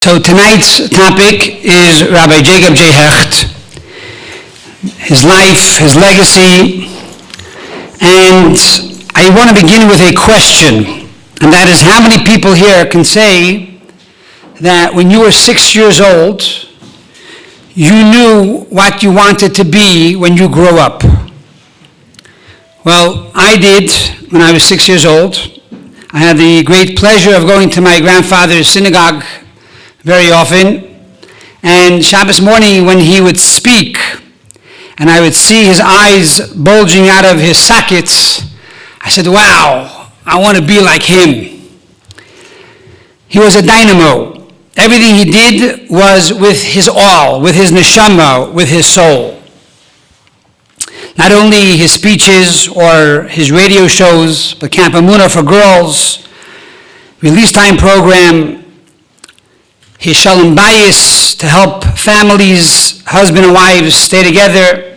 So tonight's topic is Rabbi JJ Hecht, his life, his legacy, and I want to begin with a question, and that is, how many people here can say that when you were 6 years old, you knew what you wanted to be when you grew up? Well, I did when I was 6 years old. I had the great pleasure of going to my grandfather's synagogue very often, and Shabbos morning when he would speak and I would see his eyes bulging out of his sockets, I said, wow, I want to be like him. He was a dynamo. Everything he did was with his all, with his neshama, with his soul. Not only his speeches or his radio shows, but Camp Amunah for girls, release time program, his shalom bayis to help families, husband and wives, stay together.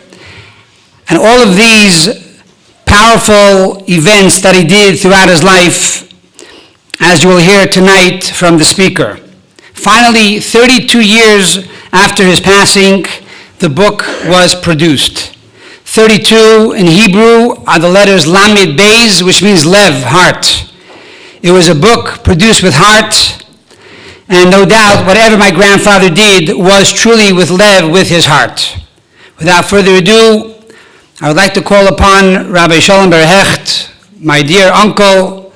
And all of these powerful events that he did throughout his life, as you will hear tonight from the speaker. Finally, 32 years after his passing, the book was produced. 32 in Hebrew are the letters Lamed Beis, which means lev, heart. It was a book produced with heart, and no doubt, whatever my grandfather did was truly with lev, with his heart. Without further ado, I would like to call upon Rabbi Rebbe Hecht, my dear uncle,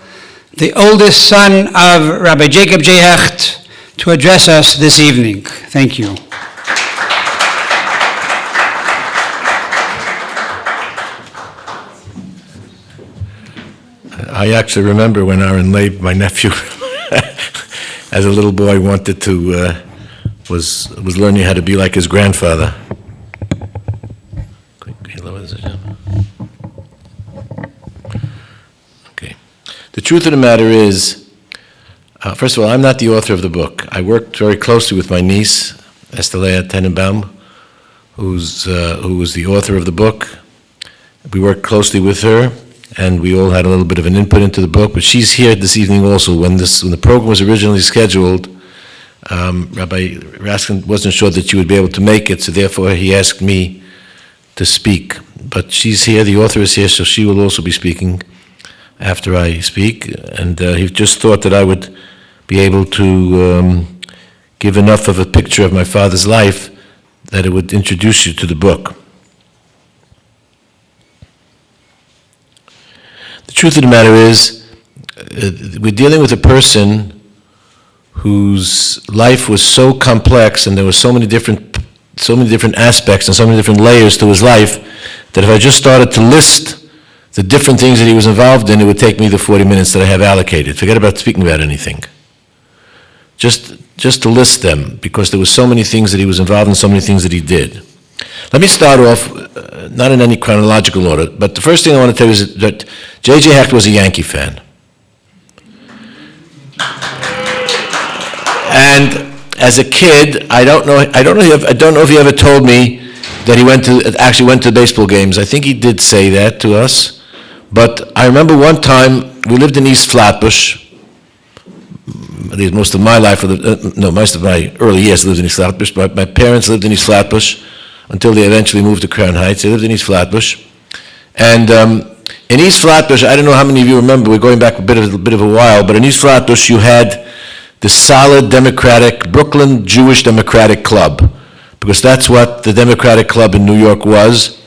the oldest son of Rabbi JJ Hecht, to address us this evening. Thank you. I actually remember when Aaron Leib, my nephew, as a little boy, wanted to, was learning how to be like his grandfather. Okay. The truth of the matter is, first of all, I'm not the author of the book. I worked very closely with my niece, Estelea Tenenbaum, who was the author of the book. We worked closely with her, and we all had a little bit of an input into the book, but she's here this evening also. When the program was originally scheduled, Rabbi Raskin wasn't sure that she would be able to make it, so therefore he asked me to speak. But she's here, the author is here, so she will also be speaking after I speak, and he just thought that I would be able to give enough of a picture of my father's life that it would introduce you to the book. The truth of the matter is, we're dealing with a person whose life was so complex, and there were so many different aspects and so many different layers to his life, that if I just started to list the different things that he was involved in, it would take me the 40 minutes that I have allocated. Forget about speaking about anything. Just to list them, because there were so many things that he was involved in, so many things that he did. Let me start off, not in any chronological order, but the first thing I want to tell you is that JJ Hecht was a Yankee fan. And as a kid, I don't know if he ever told me that he actually went to baseball games. I think he did say that to us. But I remember one time, we lived in East Flatbush. At least most of my life, most of my early years lived in East Flatbush. But my parents lived in East Flatbush until they eventually moved to Crown Heights. They lived in East Flatbush. And in East Flatbush, I don't know how many of you remember, we're going back a bit of a while, but in East Flatbush you had the solid Democratic, Brooklyn Jewish Democratic Club, because that's what the Democratic Club in New York was,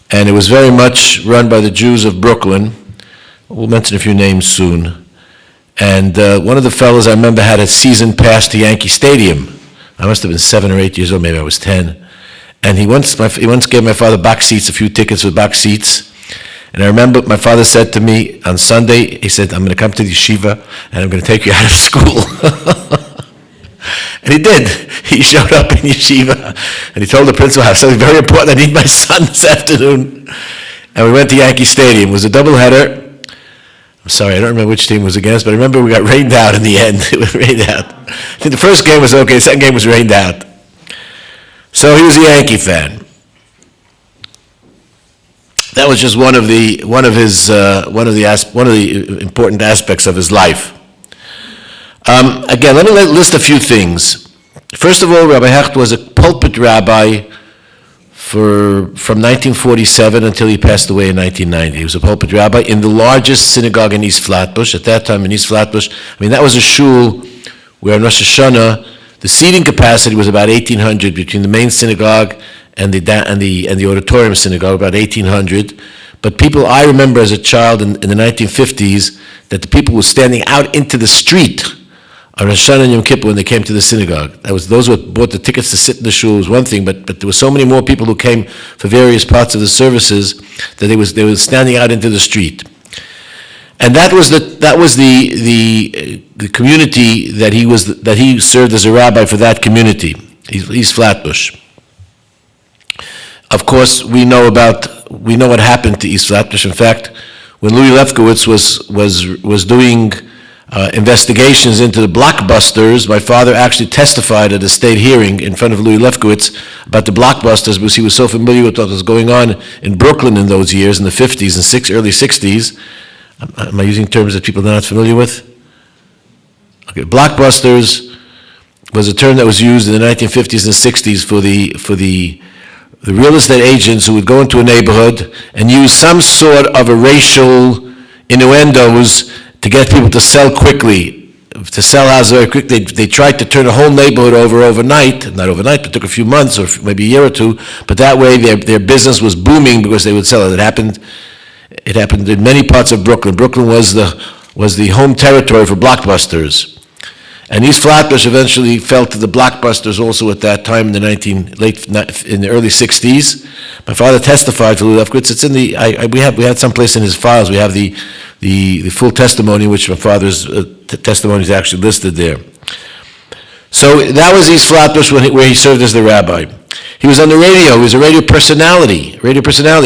and it was very much run by the Jews of Brooklyn. We'll mention a few names soon. And one of the fellows I remember had a season pass to Yankee Stadium. I must have been 7 or 8 years old, maybe I was 10. And he once gave my father box seats, a few tickets with box seats. And I remember my father said to me on Sunday, he said, I'm going to come to the yeshiva and I'm going to take you out of school. And he did. He showed up in yeshiva and he told the principal, I have something very important, I need my son this afternoon. And we went to Yankee Stadium. It was a doubleheader. I'm sorry, I don't remember which team was against, but I remember we got rained out in the end. It was rained out. I think the first game was okay, the second game was rained out. So he was a Yankee fan. That was just one of the important aspects of his life. Again, let me list a few things. First of all, Rabbi Hecht was a pulpit rabbi from 1947 until he passed away in 1990. He was a pulpit rabbi in the largest synagogue in East Flatbush. At that time in East Flatbush, that was a shul where in Rosh Hashanah, the seating capacity was about 1,800 between the main synagogue and the auditorium synagogue, about 1,800. But I remember as a child in the 1950s, that the people were standing out into the street on Rosh Hashanah and Yom Kippur when they came to the synagogue. Those who bought the tickets to sit in the shul was one thing, but there were so many more people who came for various parts of the services that they were standing out into the street. And that was the community that he served as a rabbi for that community, East Flatbush. Of course, we know what happened to East Flatbush. In fact, when Louis Lefkowitz was doing investigations into the blockbusters, my father actually testified at a state hearing in front of Louis Lefkowitz about the blockbusters because he was so familiar with what was going on in Brooklyn in those years, in the 50s and early 60s. Am I using terms that people are not familiar with? Okay, blockbusters was a term that was used in the 1950s and 60s for the real estate agents who would go into a neighborhood and use some sort of a racial innuendos to get people to sell quickly, to sell houses very quickly. They tried to turn a whole neighborhood overnight, not overnight, but took a few months or maybe a year or two, but that way their business was booming because they would sell it. It happened in many parts of Brooklyn. Brooklyn was the home territory for blockbusters. And East Flatbush eventually fell to the blockbusters also at that time in the early 60s. My father testified for Louis Lefkowitz. It's in we had someplace in his files. We have the full testimony, which my father's testimony is actually listed there. So that was East Flatbush where he served as the rabbi. He was on the radio. He was a radio personality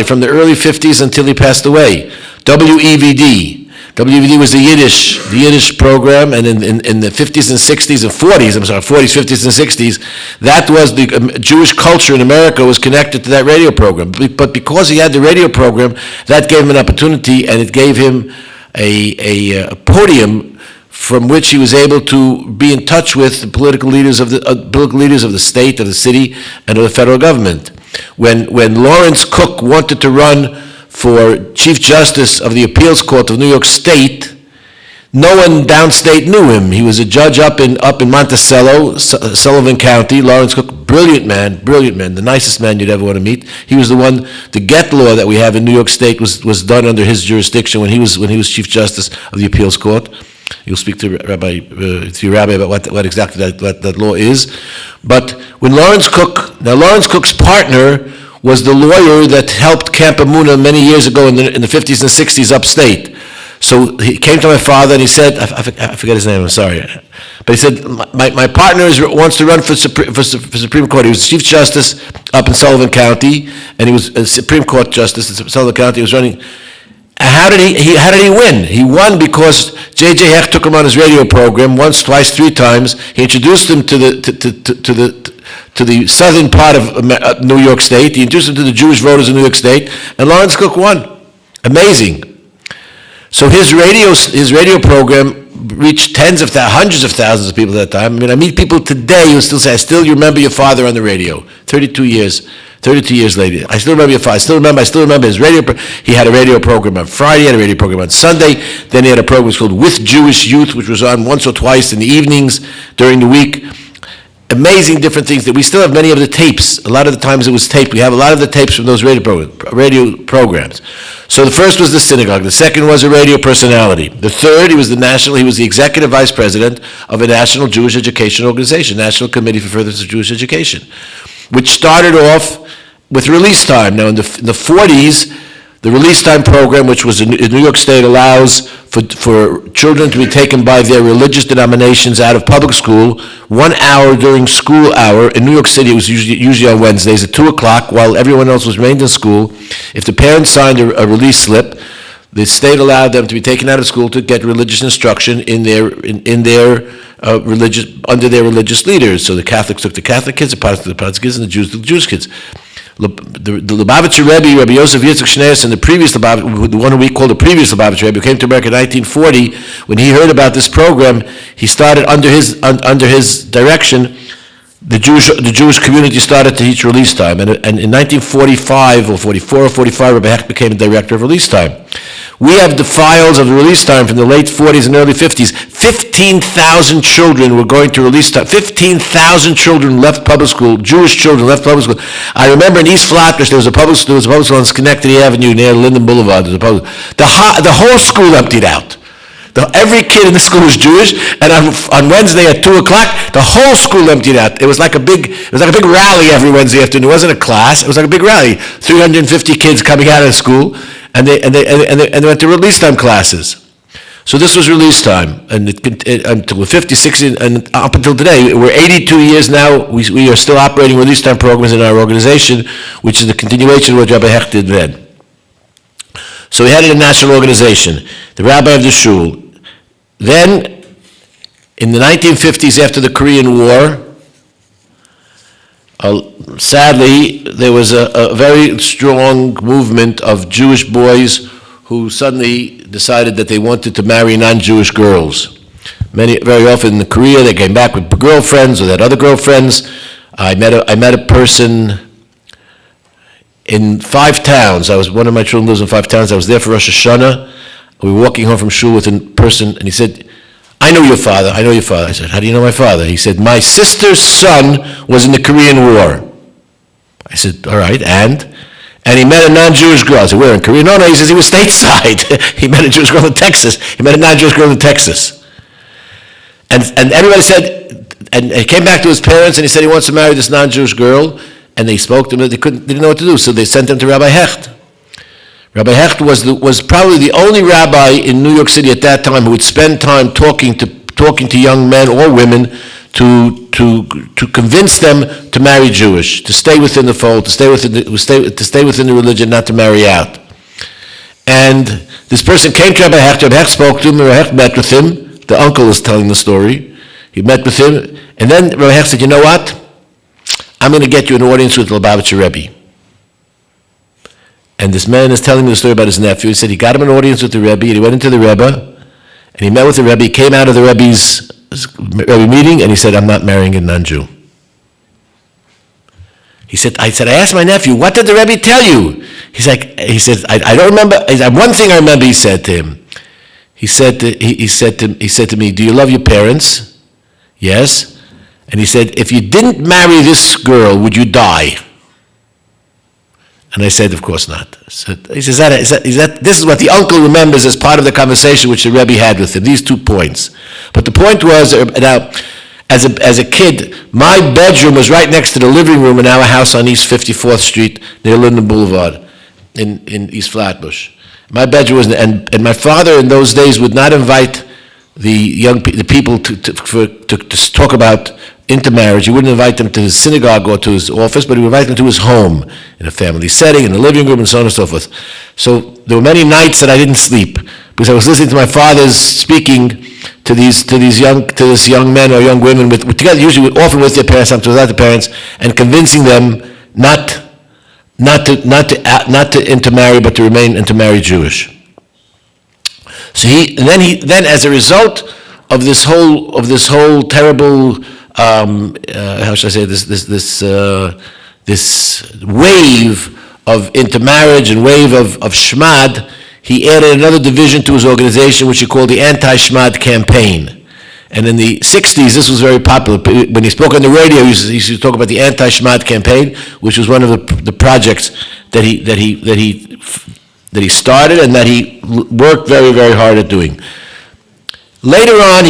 from the early 50s until he passed away. WEVD. WEVD was the Yiddish program, and in the 50s and 60s and 40s, 50s and 60s, that was the Jewish culture in America was connected to that radio program. But because he had the radio program, that gave him an opportunity, and it gave him a podium from which he was able to be in touch with the political leaders of the state, of the city, and of the federal government. When Lawrence Cook wanted to run for Chief Justice of the Appeals Court of New York State, no one downstate knew him. He was a judge up in Monticello, Sullivan County. Lawrence Cook, brilliant man, the nicest man you'd ever want to meet. He was the one. The get law that we have in New York State was done under his jurisdiction when he was Chief Justice of the Appeals Court. You'll speak to your rabbi about what exactly that law is. But when Lawrence Cook's partner was the lawyer that helped Camp Amuna many years ago in the 50s and 60s upstate. So he came to my father and he said, I forget his name, I'm sorry. But he said, my partner wants to run for Supreme Court. He was Chief Justice up in Sullivan County, and he was a Supreme Court Justice in Sullivan County. He was running. How did he win? He won because JJ Hecht took him on his radio program once, twice, three times. He introduced him to the southern part of New York State. He introduced him to the Jewish voters in New York State, and Lawrence Cook won. Amazing. So his radio program reached hundreds of thousands of people at that time. I meet people today who still say, you remember your father on the radio, 32 years later. I still remember your father. I still remember his radio. He had a radio program on Friday, he had a radio program on Sunday. Then he had a program called With Jewish Youth, which was on once or twice in the evenings during the week. Amazing different things that we still have many of the tapes. A lot of the times it was taped. We have a lot of the tapes from those radio programs. So the first was the synagogue. The second was a radio personality. The third, he was the executive vice president of a national Jewish education organization, National Committee for Furtherance of Jewish Education, which started off with release time. Now in the 40s, the release time program, which was in New York State, allows for children to be taken by their religious denominations out of public school 1 hour during school hour. In New York City, it was usually on Wednesdays at 2 o'clock while everyone else was remained in school. If the parents signed a release slip, the state allowed them to be taken out of school to get religious instruction under their religious leaders. So the Catholics took the Catholic kids, the Protestants took the Protestant kids, and the Jews took the Jewish kids. The Lubavitcher Rebbe, Rabbi Yosef Yitzchak Shneis, and the one who we call the previous Lubavitcher Rebbe, who came to America in 1940. When he heard about this program, he started under his direction the Jewish community started to teach release time, and in 1945 or 44 or 45, Rebbe Hecht became the director of release time. We have the files of the release time from the late 40s and early 50s. 15,000 children were going to release time. 15,000 children left public school. Jewish children left public school. I remember in East Flatbush there was a public school on Schenectady Avenue near Linden Boulevard. There was a public. The whole school emptied out. Every kid in the school was Jewish, and on Wednesday at 2 o'clock, the whole school emptied out. It was like a big rally every Wednesday afternoon. It wasn't a class. It was like a big rally. 350 kids coming out of the school, and they went to release time classes. So this was release time, and until 50, 60, and up until today, we're 82 years now. We are still operating release time programs in our organization, which is the continuation of what Rabbi Hecht did then. So we had a national organization, the rabbi of the shul. Then, in the 1950s, after the Korean War, sadly, there was a very strong movement of Jewish boys who suddenly decided that they wanted to marry non-Jewish girls. Very often in Korea, they came back with girlfriends or they had other girlfriends. I met a person in 5 towns. One of my children lives in 5 towns. I was there for Rosh Hashanah. We were walking home from shul with a person, and he said, I know your father. I said, how do you know my father? He said, my sister's son was in the Korean War. I said, all right, and he met a non-Jewish girl. I said, where, in Korea? No, he says he was stateside. He met a Jewish girl in Texas. He met a non-Jewish girl in Texas. And everybody said, and he came back to his parents, and he said he wants to marry this non-Jewish girl, and they spoke to him, they didn't know what to do, so they sent him to Rabbi Hecht. Rabbi Hecht was probably the only rabbi in New York City at that time who would spend time talking to young men or women to convince them to marry Jewish, to stay within the fold, to stay within the religion, not to marry out. And this person came to Rabbi Hecht. Rabbi Hecht spoke to him. Rabbi Hecht met with him. The uncle is telling the story. He met with him, and then Rabbi Hecht said, "You know what? I'm going to get you an audience with Lubavitcher Rebbe." And this man is telling me the story about his nephew. He said he got him an audience with the Rebbe, and he went into the Rebbe, and he met with the Rebbe. He came out of the Rebbe's Rebbe meeting, and he said, I'm not marrying a non-Jew. I asked my nephew, what did the Rebbe tell you? He said, I don't remember. One thing I remember he said to him. He said to me, do you love your parents? Yes. And he said, if you didn't marry this girl, would you die? And I said, of course not. So he says, this is what the uncle remembers as part of the conversation which the Rebbe had with him, these 2 points. But the point was, now, as a kid, my bedroom was right next to the living room in our house on East 54th Street, near Linden Boulevard, in East Flatbush. My bedroom was, and my father in those days would not invite the people to talk about intermarriage. He wouldn't invite them to his synagogue or to his office, but he would invite them to his home, in a family setting, in the living room, and so on and so forth. So there were many nights that I didn't sleep, because I was listening to my father's speaking to this young men or young women, together, usually often with their parents, sometimes without the parents, and convincing them not to intermarry, but to remain intermarry Jewish. So then as a result of this whole terrible how should I say this wave of intermarriage and wave of shmad, he added another division to his organization, which he called the Anti-Shmad Campaign. And in the 60s, this was very popular. When he spoke on the radio, he used to talk about the Anti-Shmad Campaign, which was one of the projects that he started and that he worked very, very hard at doing. Later on,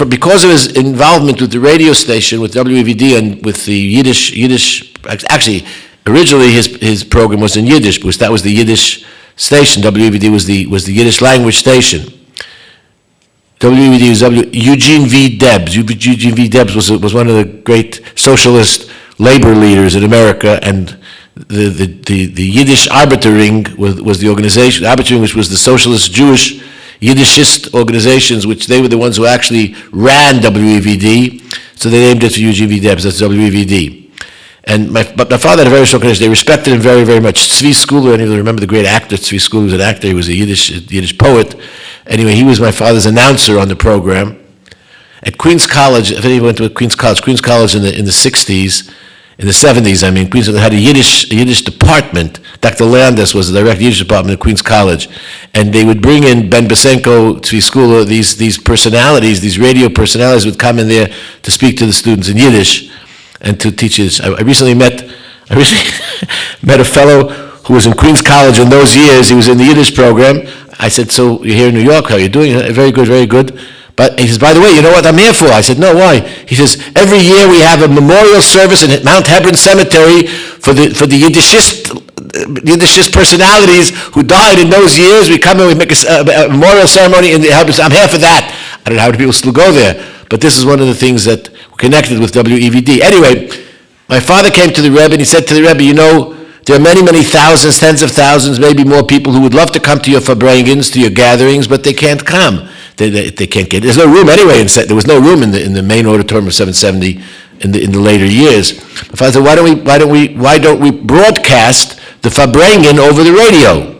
because of his involvement with the radio station, with WVD, and with the Yiddish, actually, originally his program was in Yiddish, because that was the Yiddish station. WVD was the Yiddish language station. WVD was Eugene V. Debs. Eugene V. Debs was one of the great socialist labor leaders in America, and the Yiddish Arbeiterring was the organization. Arbeiterring, which was the socialist Jewish Yiddishist organizations, which they were the ones who actually ran WVD, so they named it Eugene V. Debs. That's WVD. But my father had a very strong connection. They respected him very, very much. Tzvi Schuler, anyone remember the great actor Tzvi Schuler? Was an actor. He was a Yiddish poet. Anyway, he was my father's announcer on the program. at Queens College, if anyone went to Queens College in the 60s, in the 70s, I mean, Queens had a Yiddish department. Dr. Landis was the director of the Yiddish department at Queens College. And they would bring in Ben Besenko to school, these personalities, these radio personalities would come in there to speak to the students in Yiddish and to teach Yiddish. I recently met a fellow who was in Queens College in those years. He was in the Yiddish program. I said, so you're here in New York, how are you doing? Very good, very good. But he says, by the way, you know what I'm here for? I said, no, why? He says, every year we have a memorial service in Mount Hebron Cemetery for the Yiddishist personalities who died in those years. We come and we make a memorial ceremony in the Hebron. I'm here for that. I don't know how many people still go there, but this is one of the things that were connected with WEVD. Anyway, my father came to the Rebbe and he said to the Rebbe, you know, there are many, many thousands, tens of thousands, maybe more people who would love to come to your farbrengens, to your gatherings, but they can't come. They can't get. There's no room anyway. There was no room in the main auditorium of 770 in the later years. My father said, why don't we broadcast the farbrengen over the radio?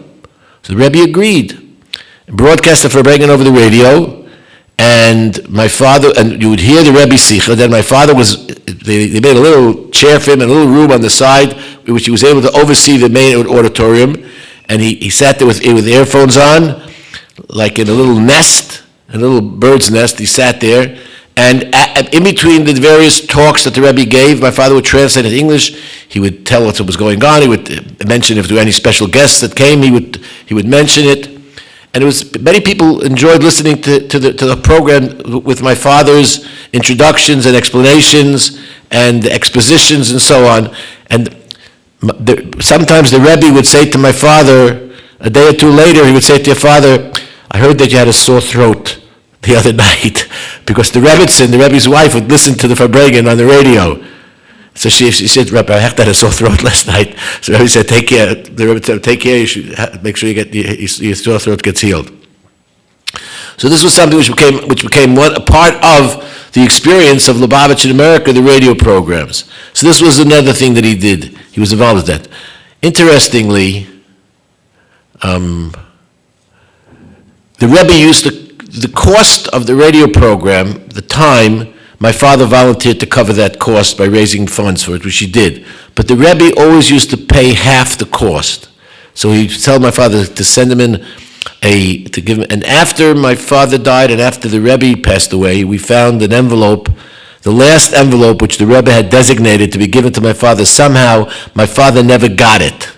So the Rebbe agreed. Broadcast the farbrengen over the radio, and my father, and you would hear the Rebbe Sikha. Then my father was. They made a little chair for him and a little room on the side, which he was able to oversee the main auditorium, and he sat there with earphones on, like in a little nest, a little bird's nest. He sat there, and in between the various talks that the Rebbe gave, my father would translate in English. He would tell what was going on. He would mention if there were any special guests that came. He would mention it, and it was many people enjoyed listening to the program with my father's introductions and explanations and expositions and so on. And sometimes the Rebbe would say to my father, a day or two later, he would say to your father, I heard that you had a sore throat the other night, because the Rebbe's wife, would listen to the farbrengen on the radio. So she said, Rabbi Hecht had a sore throat last night. So the Rebbe said, take care. The Rebbe said, take care, you should make sure your sore throat gets healed. So this was something which became a part of the experience of Lubavitch in America, the radio programs. So this was another thing that he did. He was involved with that. Interestingly, the Rebbe used the cost of the radio program, the time, my father volunteered to cover that cost by raising funds for it, which he did. But the Rebbe always used to pay half the cost. So he'd tell my father to send him in to give him, and after my father died and after the Rebbe passed away, we found an envelope, the last envelope which the Rebbe had designated to be given to my father. Somehow, my father never got it.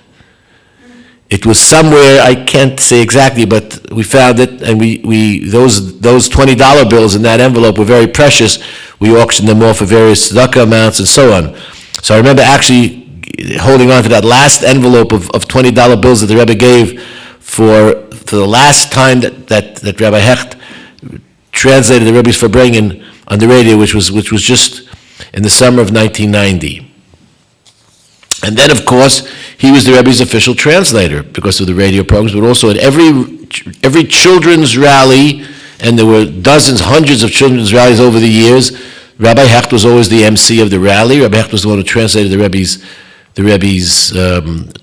It was somewhere, I can't say exactly, but we found it, and those $20 bills in that envelope were very precious. We auctioned them off for various tzedakah amounts and so on. So I remember actually holding on to that last envelope of $20 bills that the Rebbe gave for the last time that Rabbi Hecht translated the Rebbe's farbrengen on the radio, which was just in the summer of 1990. And then, of course, he was the Rebbe's official translator because of the radio programs, but also at every children's rally, and there were dozens, hundreds of children's rallies over the years. Rabbi Hecht was always the MC of the rally. Rabbi Hecht was the one who translated the Rebbe's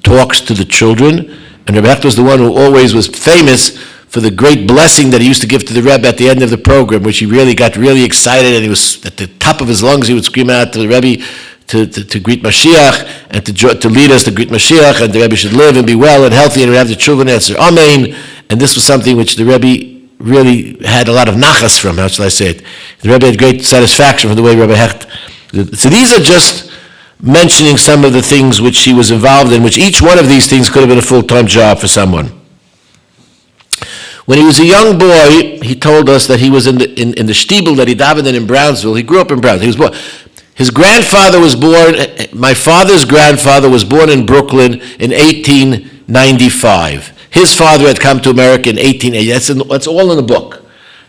talks to the children. And Rebbe Hecht was the one who always was famous for the great blessing that he used to give to the Rebbe at the end of the program, which he really got really excited, and he was at the top of his lungs. He would scream out to the Rebbe to greet Mashiach and to lead us to greet Mashiach, and the Rebbe should live and be well and healthy, and we have the children answer Amen. And this was something which the Rebbe really had a lot of nachas from. How shall I say it? The Rebbe had great satisfaction from the way Rebbe Hecht. So these are just mentioning some of the things which he was involved in, which each one of these things could have been a full-time job for someone. When he was a young boy, he told us that he was in the shtibel that he davened in Brownsville. He grew up in Brownsville. He was born. His grandfather was born, my father's grandfather was born in Brooklyn in 1895. His father had come to America in 1880. That's all in the book.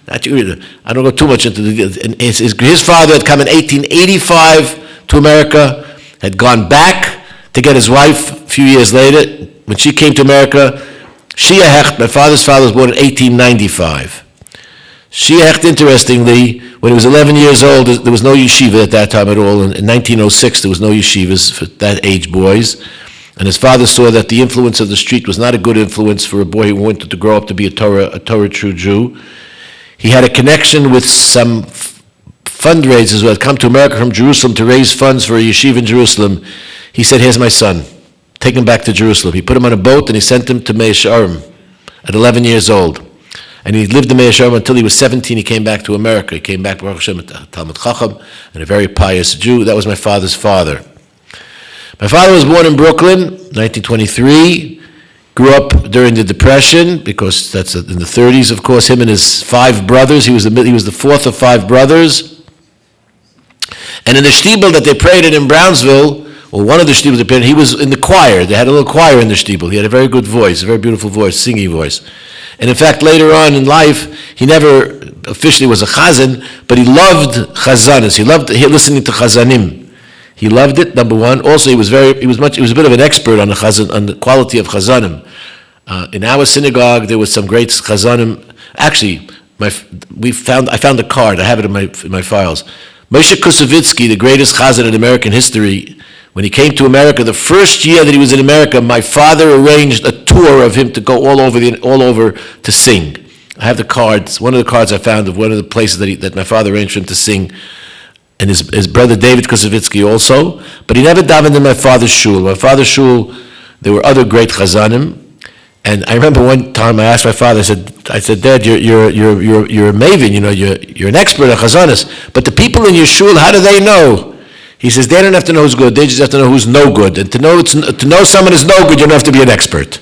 I don't go too much into the details. His father had come in 1885 to America, had gone back to get his wife a few years later. When she came to America, Shia Hecht, my father's father, was born in 1895. Shia Hecht, interestingly, when he was 11 years old, there was no yeshiva at that time at all. In 1906, there was no yeshivas for that age boys. And his father saw that the influence of the street was not a good influence for a boy who wanted to grow up to be a Torah-true Jew. He had a connection with some fundraisers who had come to America from Jerusalem to raise funds for a yeshiva in Jerusalem, he said, here's my son. Take him back to Jerusalem. He put him on a boat and he sent him to Mea Shearim at 11 years old. And he lived in Mea Shearim until he was 17. He came back to America. He came back, Baruch Hashem, a Talmud Chacham and a very pious Jew. That was my father's father. My father was born in Brooklyn, 1923. Grew up during the Depression, because that's in the 30s, of course. Him and his 5 brothers. He was the fourth of 5 brothers. And in the shtibel that they prayed in Brownsville, or one of the shtibels they prayed in, he was in the choir. They had a little choir in the shtibel. He had a very good voice, a very beautiful voice, singing voice. And in fact, later on in life, he never officially was a chazan, but he loved chazanas. He loved listening to chazanim. He loved it, number one. Also, he was a bit of an expert on the quality of chazanim. In our synagogue, there was some great chazanim. Actually, I found a card. I have it in my files. Moshe Kusevitsky, the greatest chazan in American history, when he came to America, the first year that he was in America, my father arranged a tour of him to go all over to sing. I have the cards. One of the cards I found of one of the places that my father arranged for him to sing, and his brother David Kusevitsky also. But he never davened in my father's shul. My father's shul, there were other great chazanim. And I remember one time I asked my father, I said, Dad, you're a maven, you're an expert at chazanis, but the people in your shul, how do they know? He says, they don't have to know who's good, they just have to know who's no good. And to know someone is no good, you don't have to be an expert.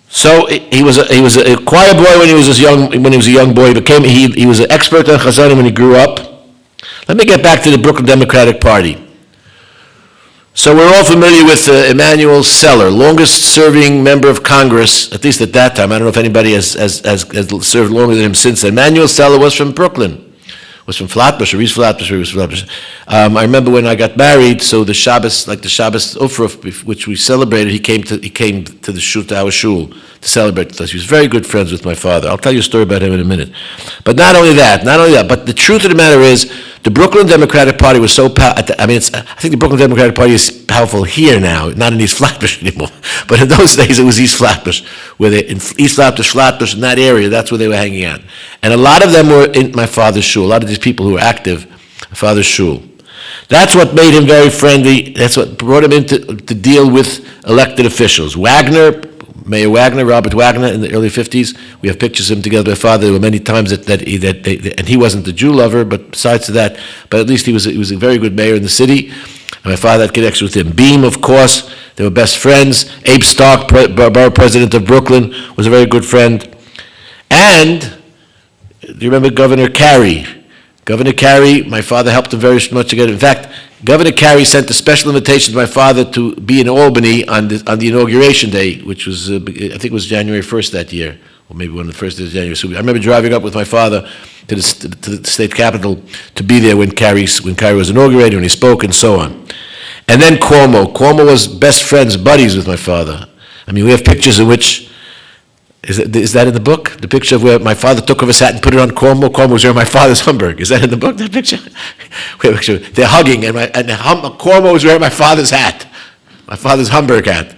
So he was a choir boy when he was a young boy. He was an expert on chazanim when he grew up. Let me get back to the Brooklyn Democratic Party. So we're all familiar with Emanuel Seller, longest-serving member of Congress, at least at that time. I don't know if anybody has served longer than him since then. Emanuel Seller was from Brooklyn. Was from Flatbush, or East Flatbush, or East Flatbush. I remember when I got married, so the Shabbos, like the Shabbos Ufruf, which we celebrated, he came to the shul, to our shul, to celebrate with us. He was very good friends with my father. I'll tell you a story about him in a minute. But not only that, but the truth of the matter is, the Brooklyn Democratic Party was so powerful. I think the Brooklyn Democratic Party is powerful here now, not in East Flatbush anymore. But in those days, it was East Flatbush, in East Flatbush, in that area, that's where they were hanging out. And a lot of them were in my father's shul. A lot of these people who were active, my father's shul. That's what made him very friendly. That's what brought him in to deal with elected officials. Mayor Wagner, Robert Wagner, in the early 50s. We have pictures of him together with my father. There were many times that he wasn't a Jew lover, but besides that, but at least he was a very good mayor in the city. And my father had connections with him. Beam, of course, they were best friends. Abe Stark, borough president of Brooklyn, was a very good friend. And, do you remember Governor Carey? Governor Carey, my father helped him very much to get it. In fact, Governor Carey sent a special invitation to my father to be in Albany on the inauguration day, which was, I think it was January 1st that year, or maybe one of the first days of January. So I remember driving up with my father to the state capitol to be there when Carey was inaugurated, when he spoke, and so on. And then Cuomo. Cuomo was best friends, buddies with my father. I mean, we have pictures in which, is that in the book? The picture of where my father took off his hat and put it on Cuomo. Cuomo was wearing my father's Hamburg. Is that in the book, that picture? They're hugging, and Cuomo was wearing my father's hat, my father's Hamburg hat.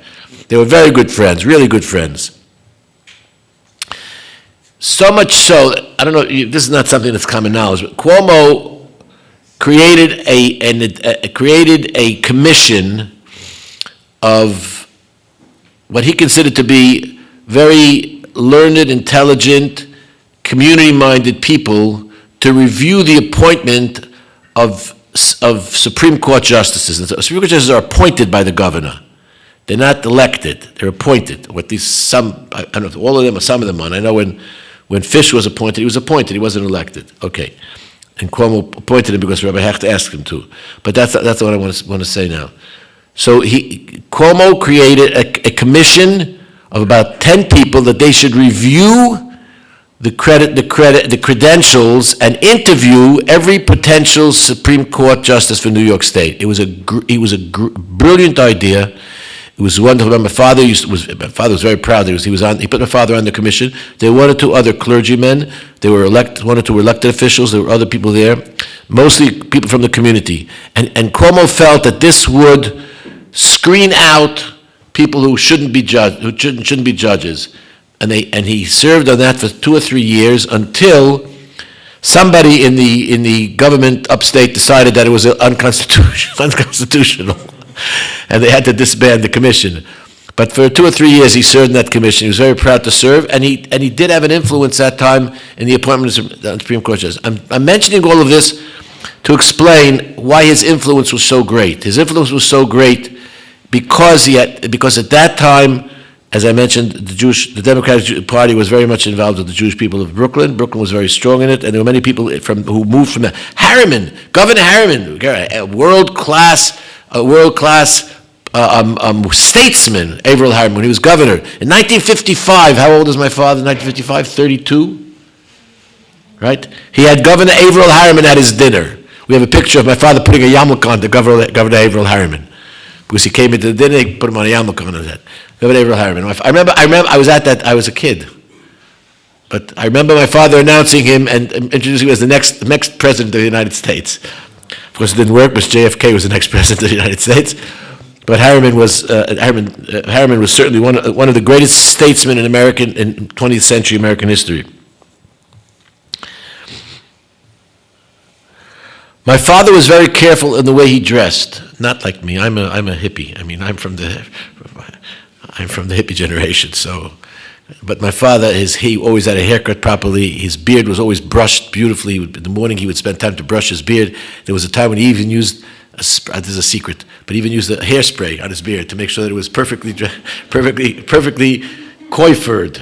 They were very good friends, really good friends. So much so, I don't know, this is not something that's common knowledge, but Cuomo created a commission of what he considered to be very learned, intelligent, community-minded people to review the appointment of Supreme Court justices. And Supreme Court justices are appointed by the governor. They're not elected, they're appointed. Or at least some, I don't know if all of them or some of them are. I know when Fish was appointed, he was appointed, he wasn't elected. Okay. And Cuomo appointed him because Rebbe Hecht asked him to. But that's what I want to say now. So Cuomo created a commission of about 10 people that they should review the credentials and interview every potential Supreme Court justice for New York State. It was a brilliant idea. It was wonderful. My father was very proud. He put my father on the commission. There were one or two other clergymen. There were one or two elected officials. There were other people there, mostly people from the community. And Cuomo felt that this would screen out people who shouldn't be judges, and he served on that for 2 or 3 years until somebody in the government upstate decided that it was unconstitutional, and they had to disband the commission. But for 2 or 3 years, he served in that commission. He was very proud to serve, and he did have an influence that time in the appointment of the Supreme Court judges. I'm mentioning all of this to explain why his influence was so great. His influence was so great because at that time, as I mentioned, the Democratic Party was very much involved with the Jewish people of Brooklyn. Brooklyn was very strong in it, and there were many people who moved from Harriman, Governor Harriman, a world-class statesman, Averell Harriman, when he was governor. In 1955, how old is my father in 1955? 32? Right? He had Governor Averell Harriman at his dinner. We have a picture of my father putting a yarmulke on to Governor Averell Harriman. Because he came into the dinner, he put him on a yarmulke on his head. Governor Averell Harriman. I remember I was at that, I was a kid. But I remember my father announcing him and introducing him as the next president of the United States. Of course, it didn't work, because JFK was the next president of the United States. But Harriman was certainly one of the greatest statesmen in 20th century American history. My father was very careful in the way he dressed. Not like me. I'm a hippie. I mean, I'm from the hippie generation. So, but my father he always had a haircut properly. His beard was always brushed beautifully. In the morning, he would spend time to brush his beard. There was a time when he even used this is a secret, but he even used a hairspray on his beard to make sure that it was perfectly coiffured.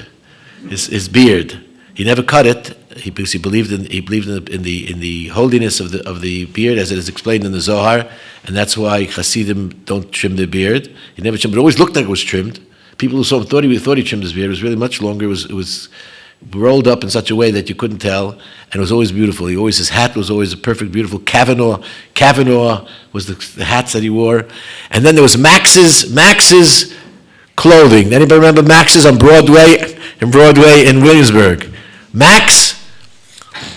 His beard. He never cut it. Because he believed in the holiness of the beard, as it is explained in the Zohar, and that's why Hasidim don't trim their beard. He never trimmed. It always looked like it was trimmed. People who saw him thought he trimmed his beard. It was really much longer. It was rolled up in such a way that you couldn't tell, and it was always beautiful. His hat was always a perfect, beautiful Kavanaugh. Kavanaugh was the hats that he wore, and then there was Max's clothing. Anybody remember Max's on Broadway in Williamsburg?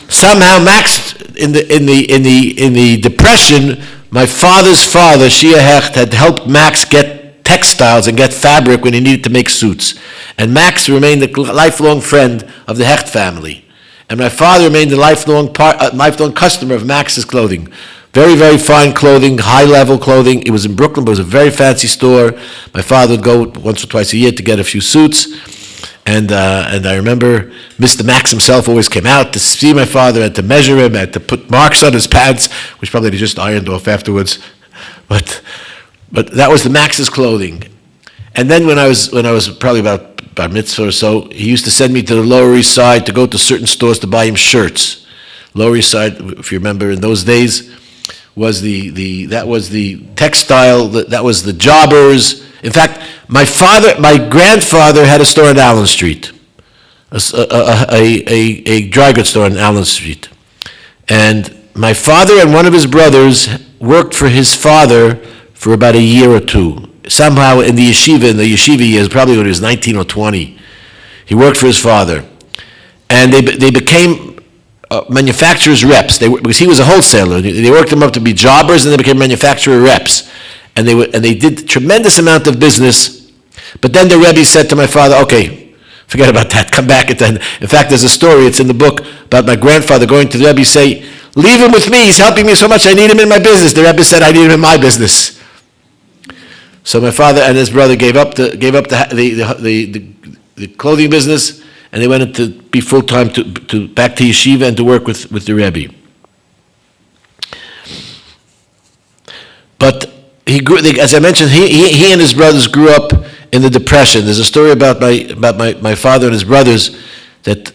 Somehow Max in the Depression, my father's father, Shia Hecht, had helped Max get textiles and get fabric when he needed to make suits. And Max remained a lifelong friend of the Hecht family. And my father remained a lifelong customer of Max's clothing. Very, very fine clothing, high-level clothing. It was in Brooklyn, but it was a very fancy store. My father would go once or twice a year to get a few suits. And I remember Mr. Max himself always came out to see my father and to measure him and to put marks on his pants, which probably he just ironed off afterwards. But that was the Max's clothing. And then when I was probably about bar mitzvah or so, he used to send me to the Lower East Side to go to certain stores to buy him shirts. Lower East Side, if you remember, in those days was the textile, that was the jobbers. In fact, my grandfather had a store on Allen Street, a dry goods store on Allen Street. And my father and one of his brothers worked for his father for about a year or two. Somehow in the yeshiva years, probably when he was 19 or 20, he worked for his father. And they became manufacturers' reps. Because he was a wholesaler. They worked them up to be jobbers, and they became manufacturer reps. And they did tremendous amount of business. But then the Rebbe said to my father, okay, forget about that, come back at then. In fact, there's a story, it's in the book, about my grandfather going to the Rebbe, say, leave him with me, he's helping me so much, I need him in my business. The Rebbe said, I need him in my business. So my father and his brother gave up the clothing business, and they went to be full-time to back to yeshiva and to work with the Rebbe. But he grew, as I mentioned, he and his brothers grew up in the Depression. There's a story about my father and his brothers that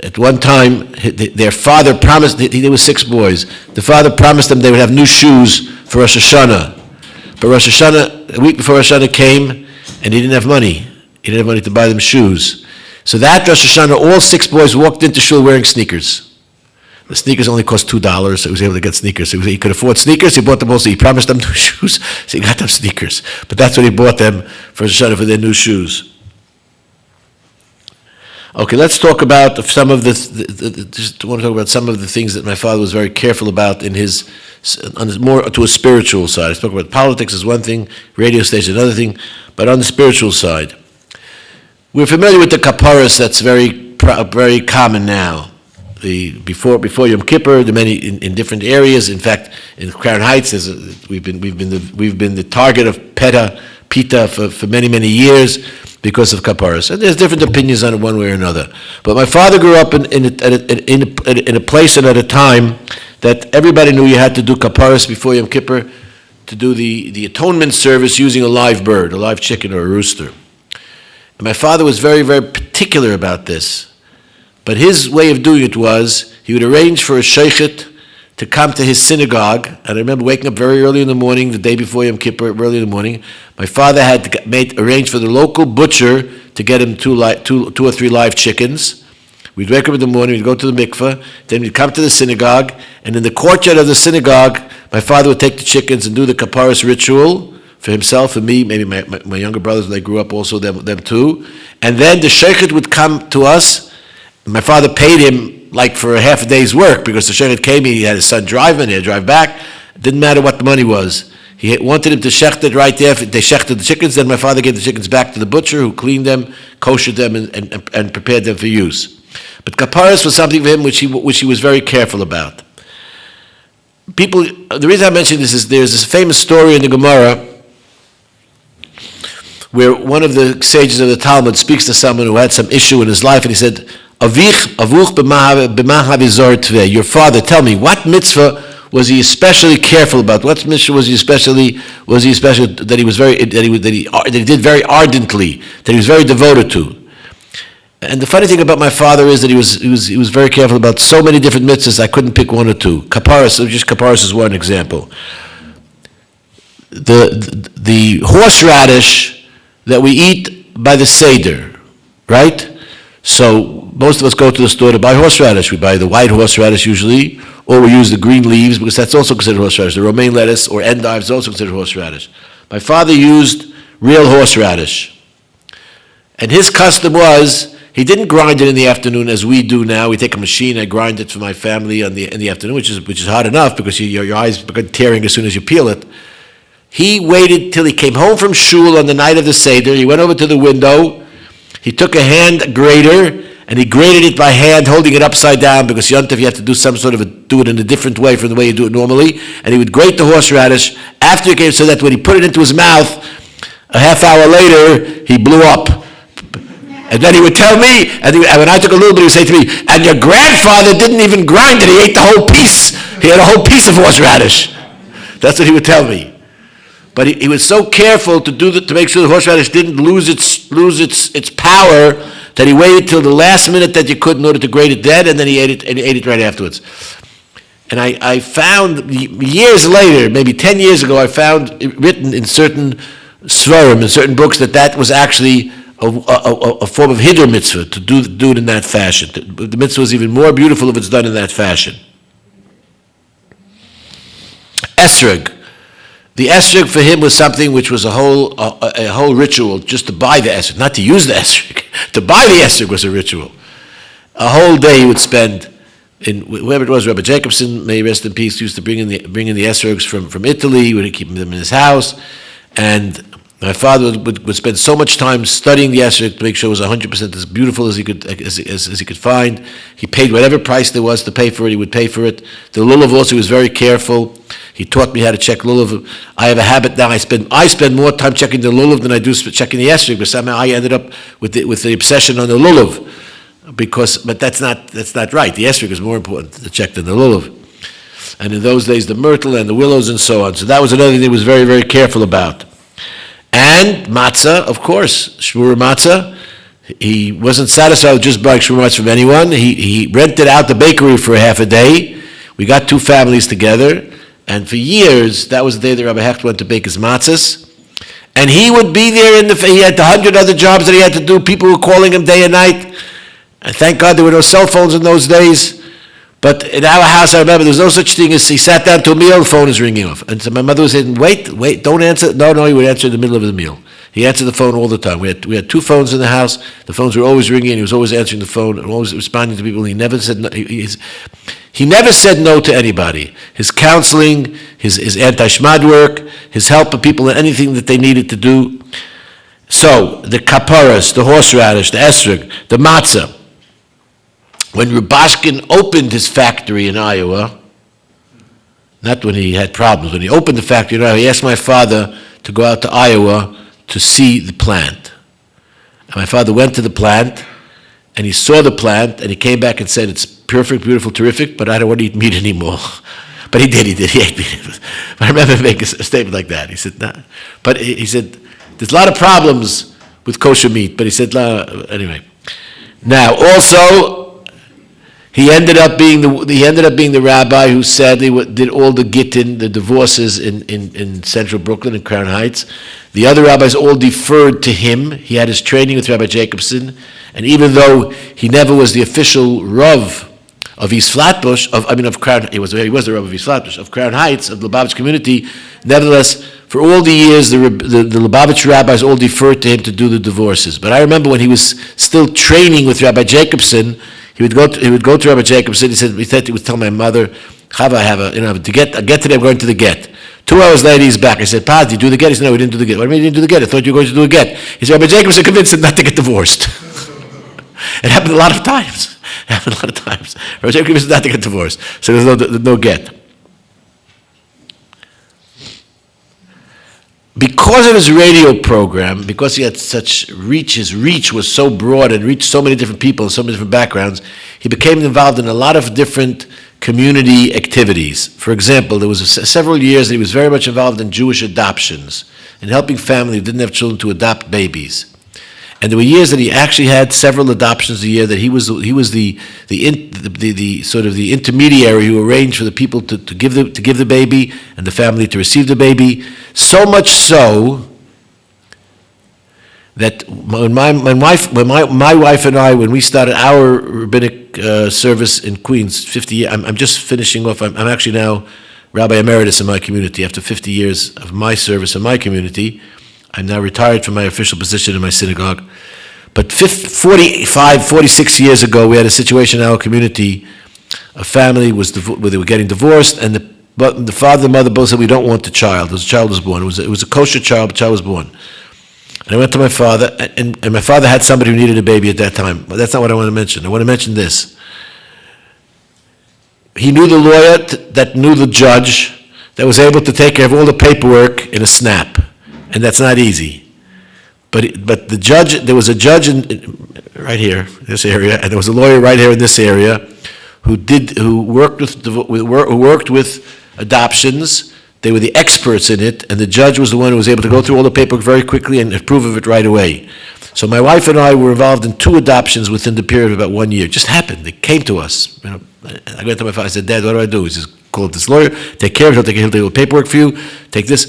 at one time their father promised, there were 6 boys, the father promised them they would have new shoes for Rosh Hashanah. But Rosh Hashanah, a week before Rosh Hashanah came, and he didn't have money. He didn't have money to buy them shoes. So that Rosh Hashanah, all 6 boys walked into shul wearing sneakers. The sneakers only cost $2, so he was able to get sneakers. He could afford sneakers, he bought them also. He promised them new shoes, so he got them sneakers. But that's what he bought them for Rosh Hashanah, for their new shoes. Okay, let's talk about some of just want to talk about some of the things that my father was very careful about more to a spiritual side. I spoke about politics is one thing, radio station another thing, but on the spiritual side. We're familiar with the kaparas that's very common now. before Yom Kippur, the many in different areas. In fact, in Crown Heights, we've been the target of PETA for many years because of kaparas. And there's different opinions on it one way or another. But my father grew up in a place and at a time that everybody knew you had to do kaparas before Yom Kippur to do the atonement service using a live bird, a live chicken or a rooster. And my father was very particular about this. But his way of doing it was, he would arrange for a sheikhet to come to his synagogue. And I remember waking up very early in the morning, the day before Yom Kippur, early in the morning. My father had to arrange for the local butcher to get him two or three live chickens. We'd wake up in the morning, we'd go to the mikveh, then we'd come to the synagogue, and in the courtyard of the synagogue, my father would take the chickens and do the kaparas ritual for himself and me, maybe my younger brothers, when they grew up also, them too. And then the sheikhet would come to us. My father paid him like for a half a day's work, because the sheikhet came, he had his son drive in, he had to drive back. It didn't matter what the money was. He wanted him to shecht it right there. They shechted the chickens, then my father gave the chickens back to the butcher, who cleaned them, koshered them, and prepared them for use. But kaparas was something for him which he was very careful about. The reason I mention this is there's this famous story in the Gemara where one of the sages of the Talmud speaks to someone who had some issue in his life, and he said, Avuch b'ma havizor tveh. Your father, tell me, what mitzvah was he especially careful about? What mitzvah was he especially that he did very ardently, that he was very devoted to? And the funny thing about my father is that he was very careful about so many different mitzvahs. I couldn't pick one or two. Kaparas is one example. The horseradish that we eat by the Seder, right? So most of us go to the store to buy horseradish. We buy the white horseradish usually, or we use the green leaves, because that's also considered horseradish. The romaine lettuce or endive is also considered horseradish. My father used real horseradish. And his custom was, he didn't grind it in the afternoon as we do now. We take a machine, I grind it for my family in the afternoon, which is hard enough because your eyes begin tearing as soon as you peel it. He waited till he came home from shul on the night of the Seder. He went over to the window. He took a hand grater and he grated it by hand, holding it upside down, because Yontif you have to do some sort of do it in a different way from the way you do it normally. And he would grate the horseradish after he came, so that when he put it into his mouth, a half hour later, he blew up. And then he would tell me, and when I took a little bit, he would say to me, and your grandfather didn't even grind it, he ate the whole piece. He had a whole piece of horseradish. That's what he would tell me. But he was so careful to make sure the horseradish didn't lose its power, that he waited till the last minute that you could in order to grate it then, and then he ate it right afterwards. And I found years later, maybe 10 years ago, I found it written in certain svarim, in certain books, that was actually a form of hidur mitzvah, to do it in that fashion. The mitzvah is even more beautiful if it's done in that fashion. Esrog. The esrog for him was something which was a whole ritual, just to buy the esrog, not to use the esrog. To buy the esrog was a ritual. A whole day he would spend in, whoever it was, Rabbi Jacobson, may he rest in peace, used to bring in the esrogs from Italy. He would keep them in his house, and my father would spend so much time studying the esrog to make sure it was 100% as beautiful as he could find. He paid whatever price there was to pay for it. He would pay for it. The lulav also, he was very careful. He taught me how to check lulav. I have a habit now. I spend more time checking the lulav than I do checking the esrog, but somehow I ended up with the obsession on the lulav, but that's not right. The esrog is more important to check than the lulav. And in those days, the myrtle and the willows and so on. So that was another thing he was very, very careful about. And matzah, of course, shmura matzah. He wasn't satisfied with just buying shmura matzah from anyone. He rented out the bakery for half a day. We got two families together. And for years, that was the day that Rabbi Hecht went to bake his matzahs. And he would be there he had 100 other jobs that he had to do. People were calling him day and night. And thank God there were no cell phones in those days. But in our house, I remember there was no such thing as he sat down to a meal, the phone is ringing off. And so my mother was saying, wait, don't answer. No, he would answer in the middle of the meal. He answered the phone all the time. We had two phones in the house. The phones were always ringing, and he was always answering the phone and always responding to people. He never said no. He never said no to anybody. His counseling, his anti-shmad work, his help of people in anything that they needed to do. So, the kaparas, the horseradish, the esrog, the matzah. when Rubashkin opened his factory in Iowa, not when he had problems, when he opened the factory in Iowa, he asked my father to go out to Iowa to see the plant. And my father went to the plant, and he saw the plant, and he came back and said, it's perfect, beautiful, terrific, but I don't want to eat meat anymore. But he ate meat. I remember him making a statement like that. He said, nah. But he said, there's a lot of problems with kosher meat, but he said, nah. Anyway. Now, also, he ended up being the rabbi who sadly did all the gittin, the divorces in central Brooklyn, in Crown Heights. The other rabbis all deferred to him. He had his training with Rabbi Jacobson, and even though he never was the official Rav of East Flatbush, of Crown, he was the Rav of East Flatbush, of Crown Heights, of the Lubavitcher community, nevertheless, for all the years, the Lubavitcher rabbis all deferred to him to do the divorces. But I remember when he was still training with Rabbi Jacobson, he would go to Rabbi Jacobson. He would tell my mother, Chava, I have to get today. I'm going to the get. 2 hours later, he's back. I said, Pa, did you do the get? He said, no, we didn't do the get. What do you mean you didn't do the get? I thought you were going to do a get. He said, Rabbi Jacobson convinced him not to get divorced. It happened a lot of times. Rabbi Jacobson convinced him not to get divorced. So there's no get. Because of his radio program, because he had such reach, his reach was so broad and reached so many different people and so many different backgrounds, he became involved in a lot of different community activities. For example, there was several years that he was very much involved in Jewish adoptions and helping families who didn't have children to adopt babies. And there were years that he actually had several adoptions a year, that he was the sort of the intermediary who arranged for the people to give the baby and the family to receive the baby. So much so that when my wife and I, when we started our rabbinic service in Queens, 50 years, I'm just finishing off. I'm actually now Rabbi Emeritus in my community. After 50 years of my service in my community, I'm now retired from my official position in my synagogue. But 46 years ago, we had a situation in our community. A family where they were getting divorced, and the father and the mother both said, we don't want the child. The child was born. It was a kosher child, the child was born. And I went to my father, and my father had somebody who needed a baby at that time. But that's not what I want to mention. I want to mention this. He knew the lawyer that knew the judge that was able to take care of all the paperwork in a snap. And that's not easy. But the judge, there was a judge right here, this area, and there was a lawyer right here in this area who worked with adoptions. They were the experts in it, and the judge was the one who was able to go through all the paperwork very quickly and approve of it right away. So my wife and I were involved in 2 adoptions within the period of about 1 year. It just happened. They came to us. I went to my father. I said, Dad, what do I do? He says, call up this lawyer, take care of it. He'll do the paperwork for you. Take this.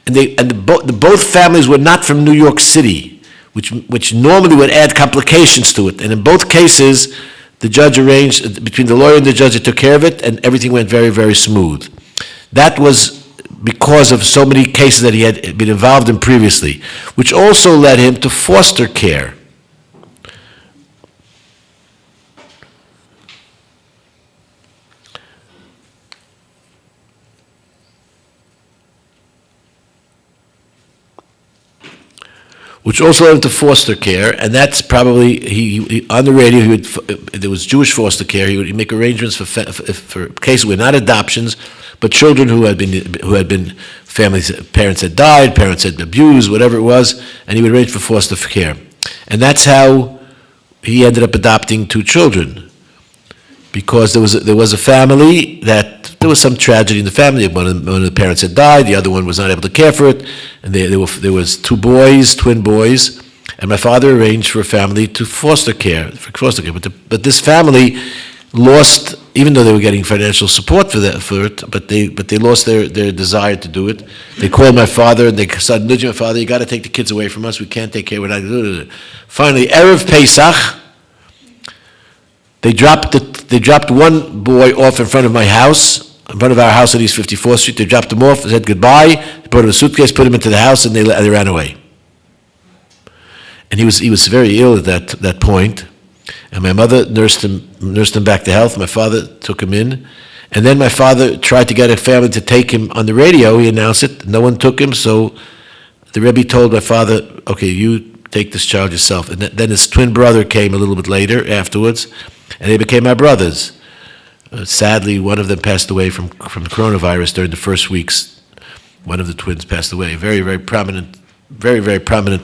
And both families were not from New York City, which normally would add complications to it. And in both cases, the judge arranged, between the lawyer and the judge, it took care of it, and everything went very, very smooth. That was because of so many cases that he had been involved in previously, which also led him to foster care. Which also led him to foster care, and that's probably, he on the radio, there was Jewish foster care. He would make arrangements for cases where not adoptions, but children who had been parents had died, parents had been abused, whatever it was, and he would arrange for foster care. And that's how he ended up adopting 2 children, because there was a family that there was some tragedy in the family. One of the parents had died, the other one was not able to care for it, and there was 2 boys, twin boys, and my father arranged for a family to foster care. But this family lost, even though they were getting financial support for it, but they lost their desire to do it. They called my father and they started nudging my father. You got to take the kids away from us. We can't take care. We're not doing it. Finally, Erev Pesach, they dropped one boy off in front of my house, in front of our house on East 54th Street. They dropped him off, said goodbye, they put him in a suitcase, put him into the house, and they ran away. And he was very ill at that point. And my mother nursed him back to health. My father took him in. And then my father tried to get a family to take him on the radio. He announced it. No one took him, so the Rebbe told my father, okay, you take this child yourself. And then his twin brother came a little bit later afterwards. and they became my brothers. Sadly, one of them passed away from the coronavirus during the first weeks. One of the twins passed away. Very, very prominent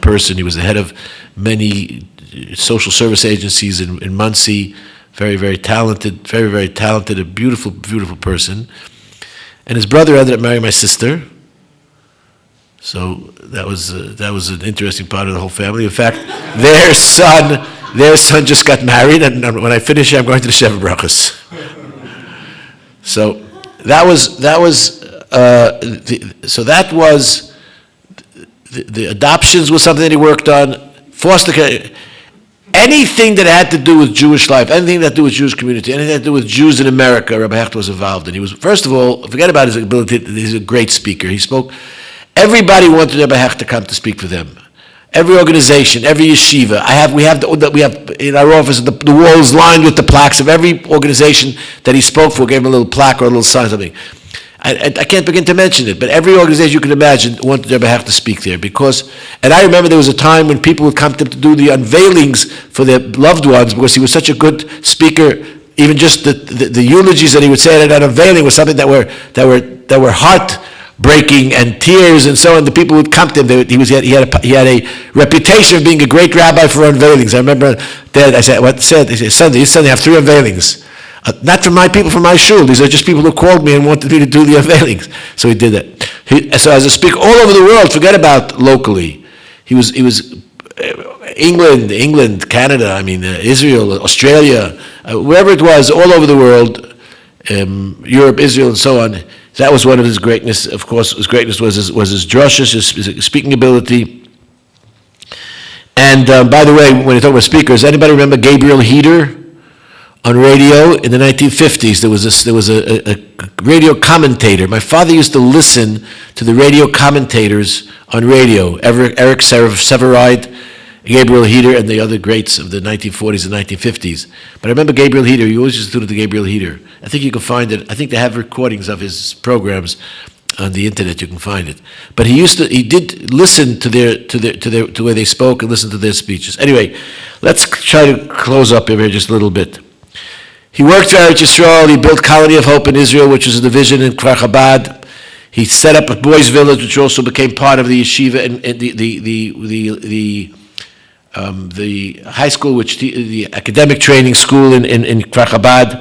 person. He was the head of many social service agencies in Muncie. Very, very talented, a beautiful, beautiful person. And his brother ended up marrying my sister. So that was an interesting part of the whole family. In fact, their son just got married, and when I finish, I'm going to the Sheva Brachos. So that was the adoptions was something that he worked on. Foster care, anything that had to do with Jewish life, anything that had to do with Jewish community, anything that had to do with Jews in America, Rabbi Hecht was involved in. He was, first of all, forget about his ability. He's a great speaker. He spoke. Everybody wanted Rabbi Hecht to come to speak for them. Every organization, every yeshiva. We have in our office the walls lined with the plaques of every organization that he spoke for. Gave him a little plaque or a little sign, something. I can't begin to mention it, but every organization you can imagine wanted Rebbe Hecht to speak there and I remember there was a time when people would come to him to do the unveilings for their loved ones because he was such a good speaker. Even just the eulogies that he would say at an unveiling was something that were heartbreaking and tears and so on. The people would come to him. He had a reputation of being a great rabbi for unveilings. I remember Dad. I said, "What said?" He said, "Sunday. This Sunday I have 3 unveilings." Not from my people, from my shul. These are just people who called me and wanted me to do the unveilings. So he did that. So as a speaker all over the world, forget about locally. He was England, Canada, Israel, Australia, wherever it was, all over the world, Europe, Israel, and so on. That was one of his greatness. Of course, his greatness was his drushes, his speaking ability. And by the way, when you talk about speakers, anybody remember Gabriel Hechter? On radio in the 1950s, there was a radio commentator. My father used to listen to the radio commentators on radio. Eric Severide, Gabriel Hechter, and the other greats of the 1940s and 1950s. But I remember Gabriel Hechter. You always used to do the Gabriel Hechter. I think you can find it. I think they have recordings of his programs on the internet. You can find it. But he did listen to the way they spoke and listen to their speeches. Anyway, let's try to close up here just a little bit. He worked for Enriched Yisrael. He built Colony of Hope in Israel, which was a division in Kfar Chabad. He set up a boys' village, which also became part of the yeshiva and the high school, the academic training school in Kfar Chabad.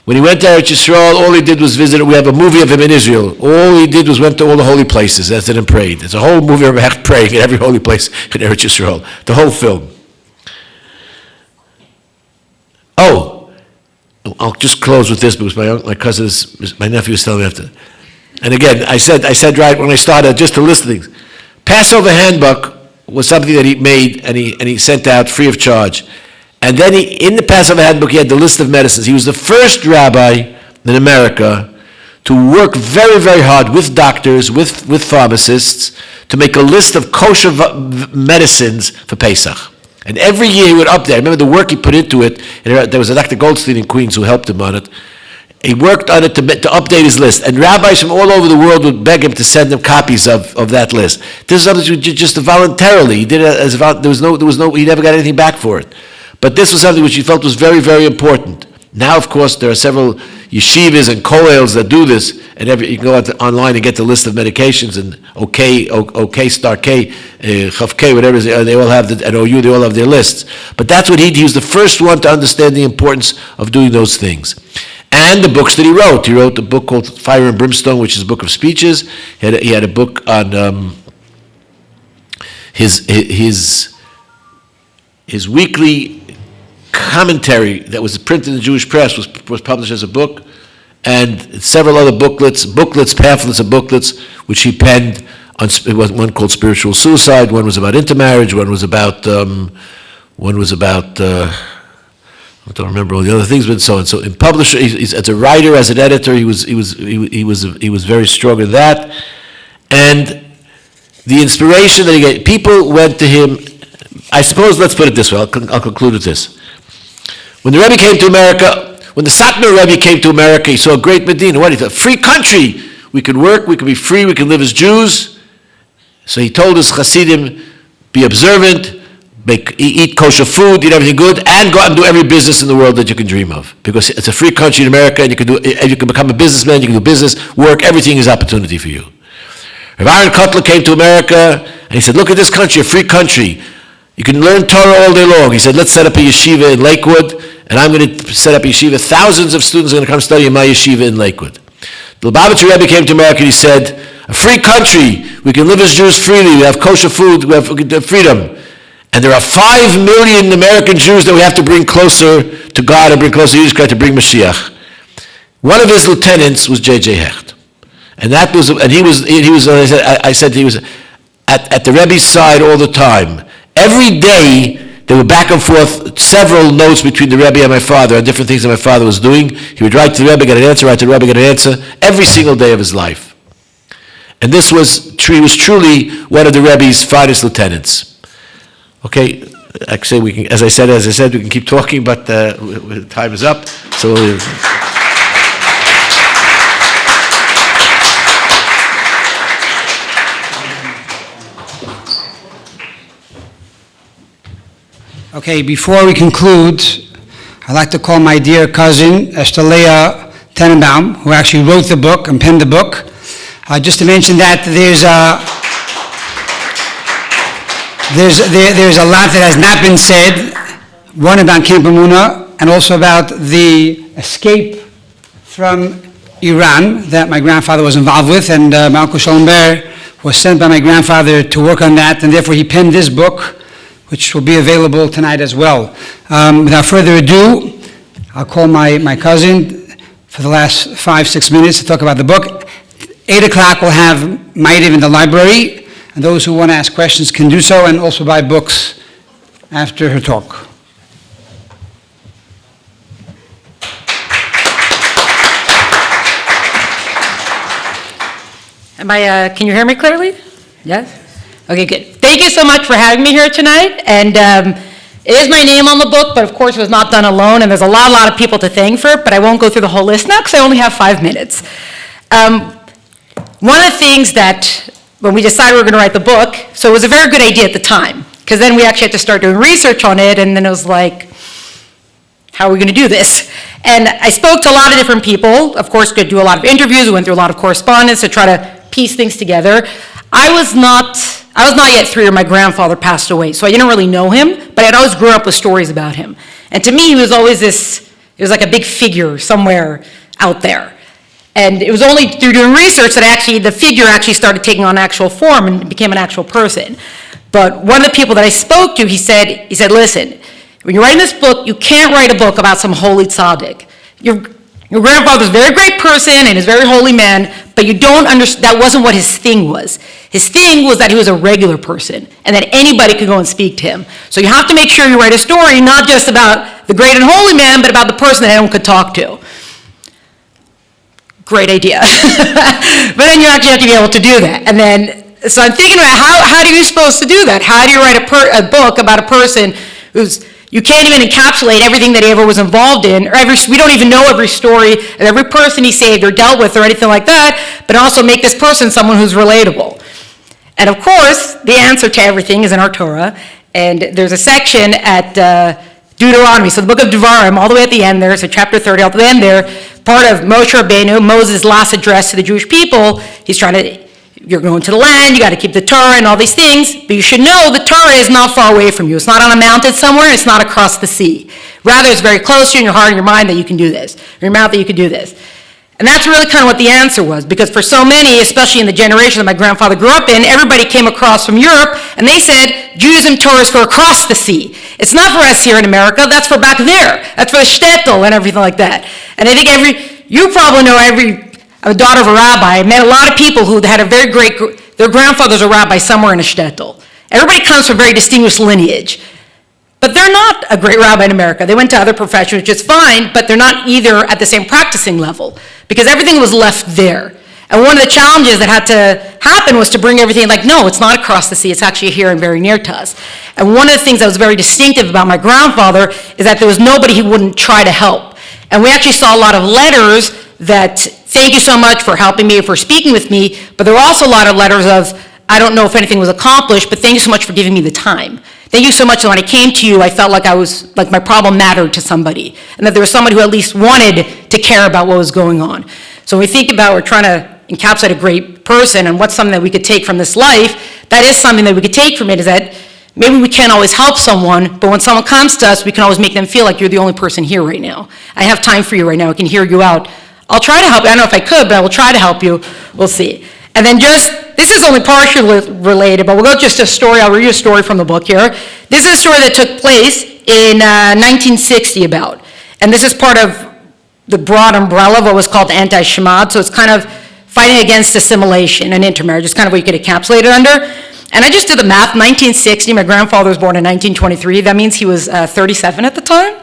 When he went to Enriched Yisrael, all he did was visit. We have a movie of him in Israel. All he did was went to all the holy places, that's it, and prayed. There's a whole movie of Hecht praying in every holy place in Enriched Yisrael. The whole film. Oh. I'll just close with this because my nephew is telling me after. And again, I said right when I started, just to list things. Passover handbook was something that he made and he sent out free of charge. And then in the Passover handbook, he had the list of medicines. He was the first rabbi in America to work very, very hard with doctors, with pharmacists, to make a list of kosher medicines for Pesach. And every year he would update. I remember the work he put into it. There was a Dr. Goldstein in Queens who helped him on it. He worked on it to update his list. And rabbis from all over the world would beg him to send them copies of that list. This is something just voluntarily. He did it as he never got anything back for it. But this was something which he felt was very, very important. Now, of course, there are several yeshivas and kollels that do this, and you can go online and get the list of medications, and OK, Star K, Chav K, whatever it is, they all have and OU, they all have their lists. But that's what he was the first one to understand the importance of doing those things. And the books that he wrote. He wrote a book called Fire and Brimstone, which is a book of speeches. He had a book on his weekly commentary that was printed in the Jewish press was published as a book, and several other pamphlets of booklets, which he penned on. It was one called Spiritual Suicide. One was about intermarriage. One was about I don't remember all the other things, but so on. So in publisher, as a writer, as an editor, he was very strong in that, and the inspiration that he gave. People went to him. I suppose, let's put it this way. I'll conclude with this. When the Rebbe came to America, when the Satmar Rebbe came to America, he saw a great Medina. What he thought? Free country. We could work, we could be free, we could live as Jews. So he told his Hasidim, be observant, eat kosher food, eat everything good, and go out and do every business in the world that you can dream of. Because it's a free country in America, and you can become a businessman, you can do business, work, everything is opportunity for you. Rav Aaron Kotler came to America, and he said, look at this country, a free country. You can learn Torah all day long. He said, let's set up a yeshiva in Lakewood, and I'm going to set up a yeshiva. Thousands of students are going to come study in my yeshiva in Lakewood. The Lubavitcher Rebbe came to America, and he said, a free country, we can live as Jews freely, we have kosher food, we have freedom. And there are 5 million American Jews that we have to bring closer to God and bring closer to Jesus Christ to bring Mashiach. One of his lieutenants was JJ Hecht. And I said he was at the Rebbe's side all the time. Every day, there were back and forth several notes between the Rebbe and my father on different things that my father was doing. He would write to the Rebbe, get an answer, write to the Rebbe, get an answer, every single day of his life. And he was truly one of the Rebbe's finest lieutenants. Okay, actually, we can, as I said, we can keep talking, but time is up. So. Okay, before we conclude, I'd like to call my dear cousin, Estelea Tenenbaum, who actually wrote the book and penned the book. Just to mention that there's a lot that has not been said, one about Camp Amuna, and also about the escape from Iran that my grandfather was involved with, and my Uncle Shalom Ber was sent by my grandfather to work on that, and therefore he penned this book, which will be available tonight as well. Without further ado, I'll call my cousin for the last 5-6 minutes to talk about the book. 8 o'clock we'll have Maidiv in the library, and those who want to ask questions can do so, and also buy books after her talk. Can you hear me clearly? Yes? Okay, good. Thank you so much for having me here tonight. And it is my name on the book, but of course it was not done alone, and there's a lot of people to thank for it, but I won't go through the whole list now because I only have 5 minutes. One of the things that, when we decided we were going to write the book, so it was a very good idea at the time, because then we actually had to start doing research on it, and then it was like, how are we going to do this? And I spoke to a lot of different people, of course, could do a lot of interviews, we went through a lot of correspondence to try to piece things together. I was not yet 3 when my grandfather passed away, so I didn't really know him, but I'd always grown up with stories about him. And to me, he was always it was like a big figure somewhere out there. And it was only through doing research that the figure actually started taking on actual form and became an actual person. But one of the people that I spoke to, he said, listen, when you're writing this book, you can't write a book about some holy tzaddik. Your grandfather's a very great person and is a very holy man, but you don't understand, that wasn't what his thing was. His thing was that he was a regular person and that anybody could go and speak to him. So you have to make sure you write a story not just about the great and holy man, but about the person that anyone could talk to. Great idea. But then you actually have to be able to do that. And then, so I'm thinking about how are you supposed to do that? How do you write a book about a person who's, you can't even encapsulate everything that he ever was involved in, or we don't even know every story of every person he saved or dealt with or anything like that, but also make this person someone who's relatable. And of course, the answer to everything is in our Torah, and there's a section at Deuteronomy, so the book of Devarim, all the way at the end there, so chapter 30, all the way in there, part of Moshe Rabbeinu, Moses' last address to the Jewish people. You're going to the land, you got to keep the Torah and all these things, but you should know the Torah is not far away from you. It's not on a mountain somewhere, it's not across the sea. Rather, it's very close to you in your heart and your mind that you can do this, your mouth that you can do this. And that's really kind of what the answer was, because for so many, especially in the generation that my grandfather grew up in, everybody came across from Europe, and they said, Judaism, Torah is for across the sea. It's not for us here in America, that's for back there. That's for the shtetl and everything like that. And I think you probably know I'm a daughter of a rabbi. I met a lot of people who had their grandfather's a rabbi somewhere in a shtetl. Everybody comes from a very distinguished lineage. But they're not a great rabbi in America. They went to other professions, which is fine, but they're not either at the same practicing level, because everything was left there. And one of the challenges that had to happen was to bring everything no, it's not across the sea, it's actually here and very near to us. And one of the things that was very distinctive about my grandfather is that there was nobody he wouldn't try to help. And we actually saw a lot of letters that, thank you so much for helping me, for speaking with me, but there were also a lot of letters of, I don't know if anything was accomplished, but thank you so much for giving me the time. Thank you so much that when I came to you, I felt like my problem mattered to somebody, and that there was somebody who at least wanted to care about what was going on. So when we think about we're trying to encapsulate a great person and what's something that we could take from this life, that is something that we could take from it, is that maybe we can't always help someone, but when someone comes to us, we can always make them feel like you're the only person here right now. I have time for you right now. I can hear you out. I'll try to help you. I don't know if I could, but I will try to help you. We'll see. And then this is only partially related, but we'll go just a story. I'll read you a story from the book here. This is a story that took place in 1960 about, and this is part of the broad umbrella of what was called anti-Shemad, so it's kind of fighting against assimilation and intermarriage. It's kind of what you could encapsulate it under. And I just did the math, 1960, my grandfather was born in 1923, that means he was 37 at the time.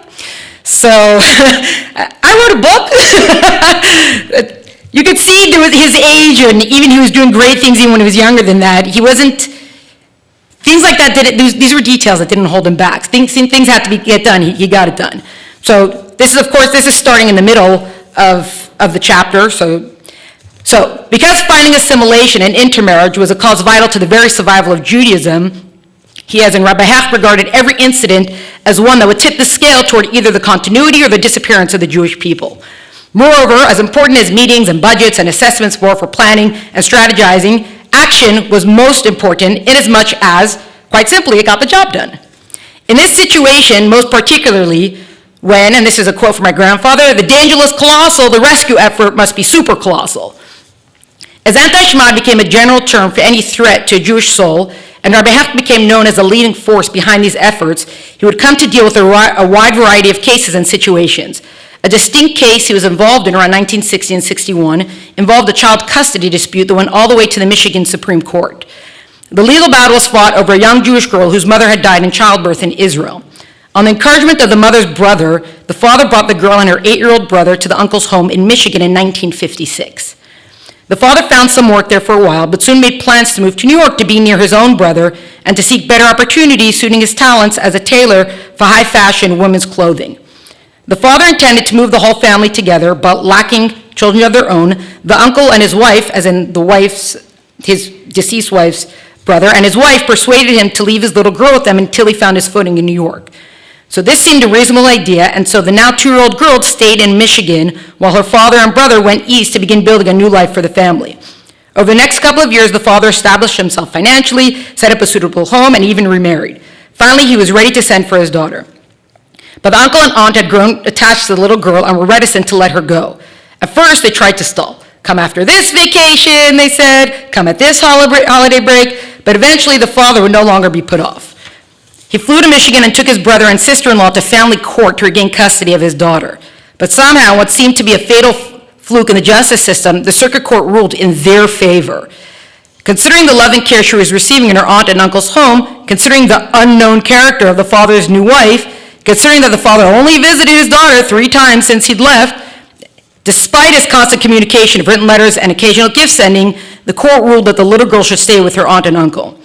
So I wrote a book. You could see there was his age, and even he was doing great things even when he was younger than that. He wasn't, things like that, these were details that didn't hold him back. Things had to get done, he got it done. So this is starting in the middle of the chapter. So because fighting assimilation and intermarriage was a cause vital to the very survival of Judaism, he has in Rabbi Hecht regarded every incident as one that would tip the scale toward either the continuity or the disappearance of the Jewish people. Moreover, as important as meetings and budgets and assessments were for planning and strategizing, action was most important inasmuch as, quite simply, it got the job done. In this situation, most particularly when, and this is a quote from my grandfather, the danger was colossal, the rescue effort must be super colossal. As anti-Shema became a general term for any threat to a Jewish soul, and Rabbi Hecht became known as the leading force behind these efforts, he would come to deal with a wide variety of cases and situations. A distinct case he was involved in around 1960 and 61 involved a child custody dispute that went all the way to the Michigan Supreme Court. The legal battle was fought over a young Jewish girl whose mother had died in childbirth in Israel. On the encouragement of the mother's brother, the father brought the girl and her 8-year-old brother to the uncle's home in Michigan in 1956. The father found some work there for a while, but soon made plans to move to New York to be near his own brother and to seek better opportunities suiting his talents as a tailor for high-fashion women's clothing. The father intended to move the whole family together, but lacking children of their own, the uncle and his wife, as in his deceased wife's brother, and his wife persuaded him to leave his little girl with them until he found his footing in New York. So this seemed a reasonable idea, and so the now 2-year-old girl stayed in Michigan while her father and brother went east to begin building a new life for the family. Over the next couple of years, the father established himself financially, set up a suitable home, and even remarried. Finally, he was ready to send for his daughter. But the uncle and aunt had grown attached to the little girl and were reticent to let her go. At first, they tried to stall. Come after this vacation, they said, come at this holiday break, but eventually the father would no longer be put off. He flew to Michigan and took his brother and sister-in-law to family court to regain custody of his daughter. But somehow, what seemed to be a fatal fluke in the justice system, the circuit court ruled in their favor. Considering the love and care she was receiving in her aunt and uncle's home, considering the unknown character of the father's new wife, considering that the father only visited his daughter 3 times since he'd left, despite his constant communication of written letters and occasional gift sending, the court ruled that the little girl should stay with her aunt and uncle.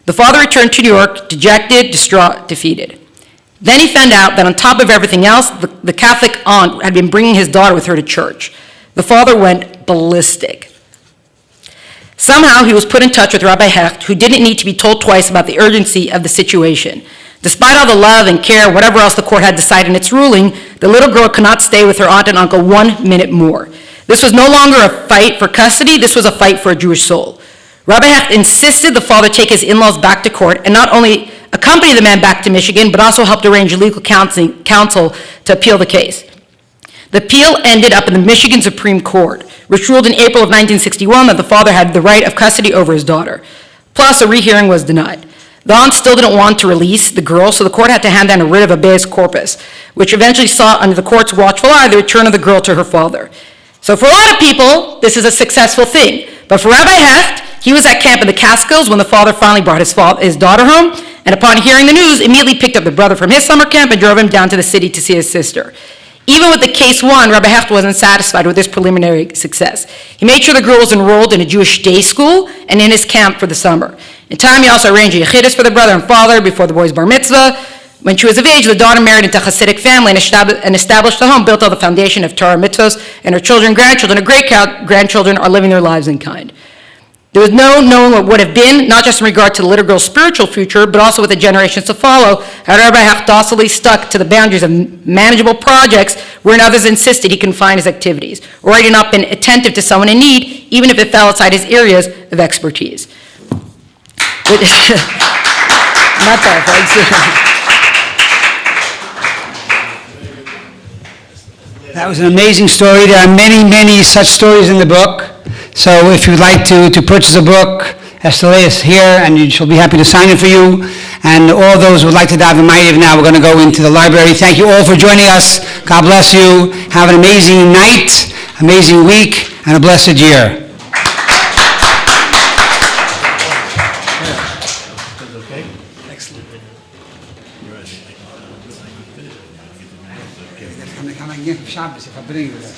The father returned to New York, dejected, distraught, defeated. Then he found out that on top of everything else, the Catholic aunt had been bringing his daughter with her to church. The father went ballistic. Somehow he was put in touch with Rabbi Hecht, who didn't need to be told twice about the urgency of the situation. Despite all the love and care, whatever else the court had decided in its ruling, the little girl could not stay with her aunt and uncle 1 minute more. This was no longer a fight for custody, this was a fight for a Jewish soul. Rabbi Hecht insisted the father take his in-laws back to court and not only accompany the man back to Michigan, but also helped arrange legal counsel to appeal the case. The appeal ended up in the Michigan Supreme Court, which ruled in April of 1961 that the father had the right of custody over his daughter. Plus, a rehearing was denied. The aunt still didn't want to release the girl, so the court had to hand down a writ of habeas corpus, which eventually saw under the court's watchful eye the return of the girl to her father. So for a lot of people, this is a successful thing. But for Rabbi Hecht, he was at camp in the Catskills when the father finally brought his daughter home, and upon hearing the news, immediately picked up the brother from his summer camp and drove him down to the city to see his sister. Even with the case won, Rabbi Hecht wasn't satisfied with this preliminary success. He made sure the girl was enrolled in a Jewish day school and in his camp for the summer. In time, he also arranged a yechidus for the brother and father before the boy's bar mitzvah. When she was of age, the daughter married into a Hasidic family and established a home, built on the foundation of Torah mitzvahs, and her children, grandchildren, and great-grandchildren are living their lives in kind. There was no knowing what would have been, not just in regard to the little girl's spiritual future, but also with the generations to follow. Had Rabbi Hecht docilely stuck to the boundaries of manageable projects wherein others insisted he confine his activities, or had he not been attentive to someone in need, even if it fell outside his areas of expertise. Not that, folks. That was an amazing story. There are many, many such stories in the book. So if you'd like to purchase a book, Esther is here, and she'll be happy to sign it for you. And all those who would like to daven ma'ariv now, we're going to go into the library. Thank you all for joining us. God bless you. Have an amazing night, amazing week, and a blessed year. Shabbos, if I bring you that.